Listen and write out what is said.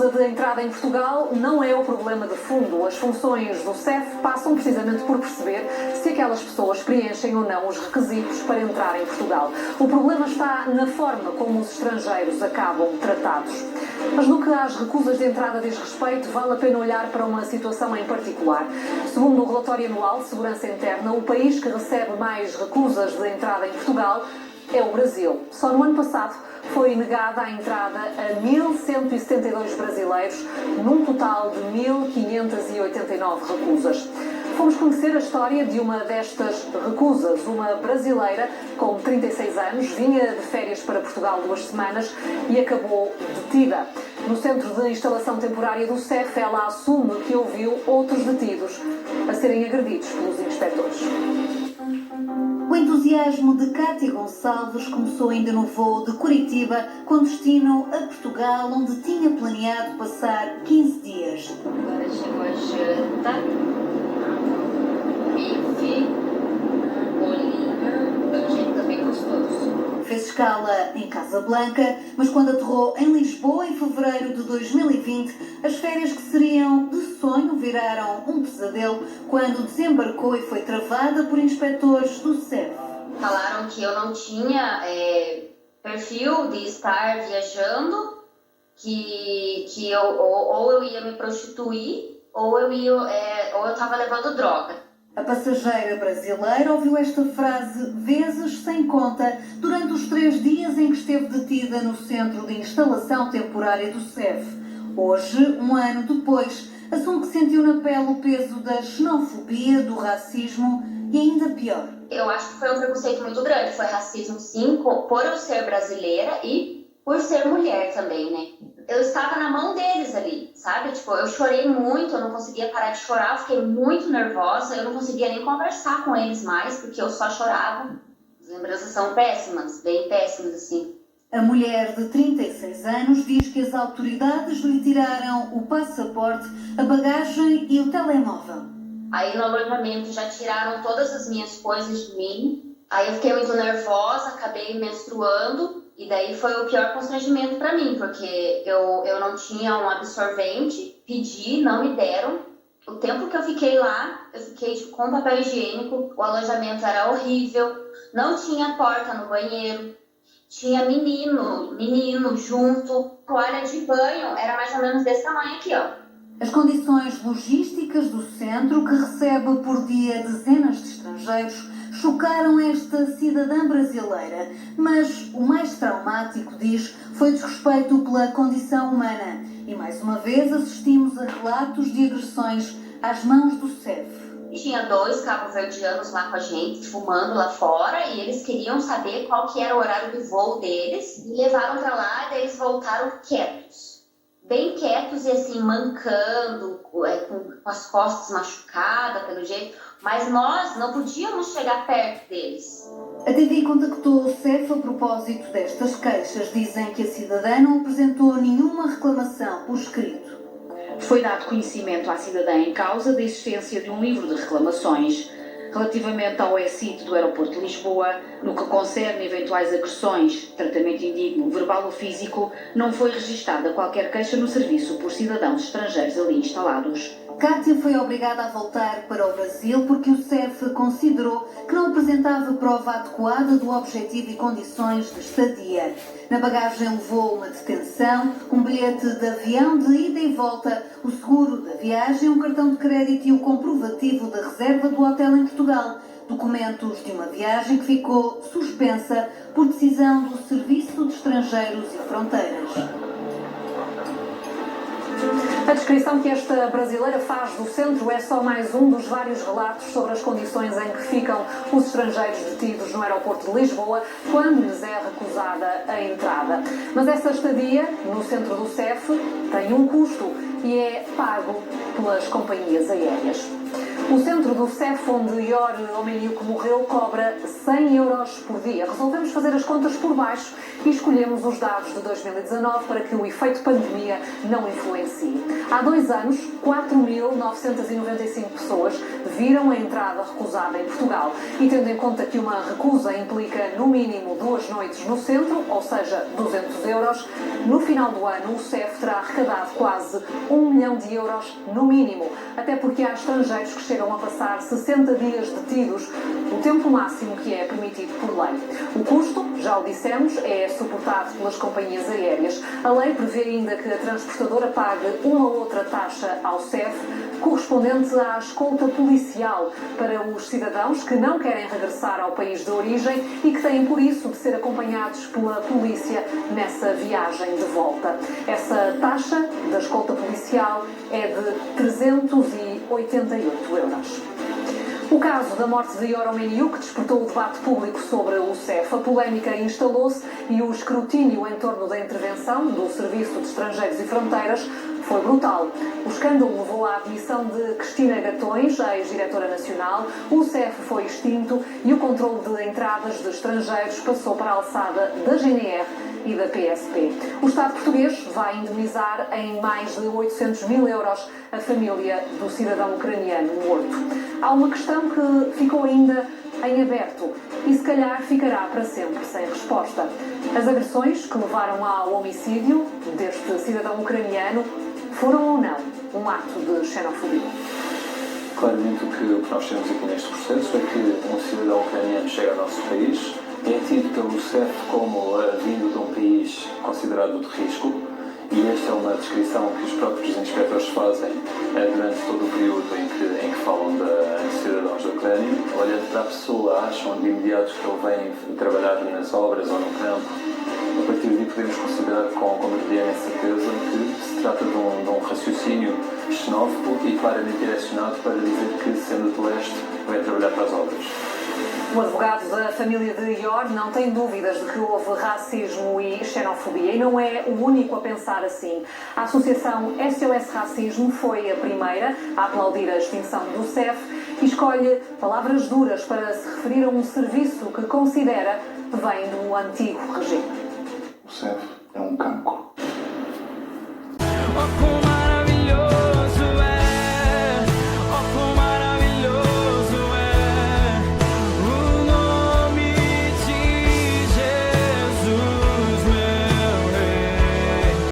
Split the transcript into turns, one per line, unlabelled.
recusa de entrada em Portugal não é o problema de fundo. As funções do CEF passam precisamente por perceber se aquelas pessoas preenchem ou não os requisitos para entrar em Portugal. O problema está na forma como os estrangeiros acabam tratados. Mas no que às recusas de entrada diz respeito, vale a pena olhar para uma situação em particular. Segundo o relatório anual de segurança interna, o país que recebe mais recusas de entrada em Portugal é o Brasil. Só no ano passado foi negada a entrada a 1.172 brasileiros, num total de 1.589 recusas. Fomos conhecer a história de uma destas recusas. Uma brasileira com 36 anos vinha de férias para Portugal 2 semanas e acabou detida. No Centro de Instalação Temporária do CEF, ela assume que ouviu outros detidos a serem agredidos pelos inspectores.
O entusiasmo de Cátia Gonçalves começou ainda no voo de Curitiba, com destino a Portugal, onde tinha planeado passar 15 dias.
Agora chegou a janta, bife, bolinho, pelo jeito também gostoso.
Fez escala em Casablanca, mas quando aterrou em Lisboa em fevereiro de 2020, as férias que seriam de sonho viraram um pesadelo quando desembarcou e foi travada por inspectores do CEF.
Falaram que eu não tinha perfil de estar viajando, que eu ia me prostituir ou eu estava levando droga.
A passageira brasileira ouviu esta frase vezes sem conta durante os 3 dias em que esteve detida no Centro de Instalação Temporária do CEF. Hoje, um ano depois, assume que sentiu na pele o peso da xenofobia, do racismo e ainda pior.
Eu acho que foi um preconceito muito grande. Foi racismo, sim, por eu ser brasileira e por ser mulher também, né? Eu estava na mão deles ali, sabe? Tipo, eu chorei muito, eu não conseguia parar de chorar, eu fiquei muito nervosa, eu não conseguia nem conversar com eles mais, porque eu só chorava. As lembranças são péssimas, bem péssimas, assim.
A mulher de 36 anos diz que as autoridades lhe tiraram o passaporte, a bagagem e o telemóvel.
Aí no alojamento já tiraram todas as minhas coisas de mim, aí eu fiquei muito nervosa, acabei menstruando. E daí foi o pior constrangimento para mim, porque eu não tinha um absorvente, pedi, não me deram. O tempo que eu fiquei lá, eu fiquei com papel higiênico, o alojamento era horrível, não tinha porta no banheiro, tinha menino junto, a toalha de banho era mais ou menos desse tamanho aqui, ó.
As condições logísticas do centro, que recebe por dia dezenas de estrangeiros, chocaram esta cidadã brasileira, mas o mais traumático, diz, foi o desrespeito pela condição humana. E mais uma vez assistimos a relatos de agressões às mãos do CEF.
Tinha 2 cabo-verdianos lá com a gente, fumando lá fora, e eles queriam saber qual que era o horário do voo deles, e levaram para lá, e eles voltaram quietos. Bem quietos e assim, mancando, com as costas machucadas, pelo jeito. Mas nós não podíamos chegar perto deles.
A TV contactou o CEF a propósito destas queixas. Dizem que a cidadã não apresentou nenhuma reclamação por escrito.
Foi dado conhecimento à cidadã em causa da existência de um livro de reclamações relativamente ao ESIT do aeroporto de Lisboa, no que concerne eventuais agressões, tratamento indigno, verbal ou físico, não foi registada qualquer queixa no serviço por cidadãos estrangeiros ali instalados.
Cátia foi obrigada a voltar para o Brasil porque o CEF considerou que não apresentava prova adequada do objetivo e condições de estadia. Na bagagem levou uma detenção, um bilhete de avião de ida e volta, o seguro da viagem, um cartão de crédito e o comprovativo da reserva do hotel em Portugal. Documentos de uma viagem que ficou suspensa por decisão do Serviço de Estrangeiros e Fronteiras.
A descrição que esta brasileira faz do centro é só mais um dos vários relatos sobre as condições em que ficam os estrangeiros detidos no aeroporto de Lisboa quando lhes é recusada a entrada. Mas essa estadia no centro do CEF tem um custo e é pago pelas companhias aéreas. O centro do CEF, onde Ior Omeniuk morreu, cobra 100 euros por dia. Resolvemos fazer as contas por baixo e escolhemos os dados de 2019 para que o efeito pandemia não influencie. Há 2 anos, 4.995 pessoas viram a entrada recusada em Portugal. E tendo em conta que uma recusa implica no mínimo 2 noites no centro, ou seja, 200 euros, no final do ano o CEF terá arrecadado quase 1 milhão de euros no mínimo. Até porque há estrangeiros que chegam a passar 60 dias detidos, o tempo máximo que é permitido por lei. O custo, já o dissemos, é suportado pelas companhias aéreas. A lei prevê ainda que a transportadora pague uma outra taxa ao CEF, correspondente à escolta policial para os cidadãos que não querem regressar ao país de origem e que têm, por isso, de ser acompanhados pela polícia nessa viagem de volta. Essa taxa da escolta policial é de 388 euros. O caso da morte de Ior Omeniuk despertou o debate público sobre o CEF. A polémica instalou-se e o escrutínio em torno da intervenção do Serviço de Estrangeiros e Fronteiras foi brutal. O escândalo levou à admissão de Cristina Gatões, a ex-diretora nacional, o CEF foi extinto e o controle de entradas de estrangeiros passou para a alçada da GNR e da PSP. O Estado português vai indemnizar em mais de 800 mil euros a família do cidadão ucraniano morto. Há uma questão que ficou ainda em aberto e se calhar ficará para sempre sem resposta. As agressões que levaram ao homicídio deste cidadão ucraniano foram ou não um ato de xenofobia?
Claramente o que nós temos aqui neste processo é que um cidadão ucraniano chega ao nosso país, é tido pelo CEF como vindo de um país considerado de risco, e esta é uma descrição que os próprios inspectores fazem durante todo o período em que falam de cidadãos da Ucrânia. Olhando para a pessoa, acham de imediato que ele vem trabalhar nas obras ou no campo. A partir daí podemos considerar com mediana certeza que se trata de um raciocínio xenófobo e claramente direcionado para dizer que, sendo de leste, vem trabalhar para as obras.
O advogado da família de Ior não tem dúvidas de que houve racismo e xenofobia e não é o único a pensar assim. A associação SOS Racismo foi a primeira a aplaudir a extinção do CEF e escolhe palavras duras para se referir a um serviço que considera vem do antigo regime.
O CEF é um cancro.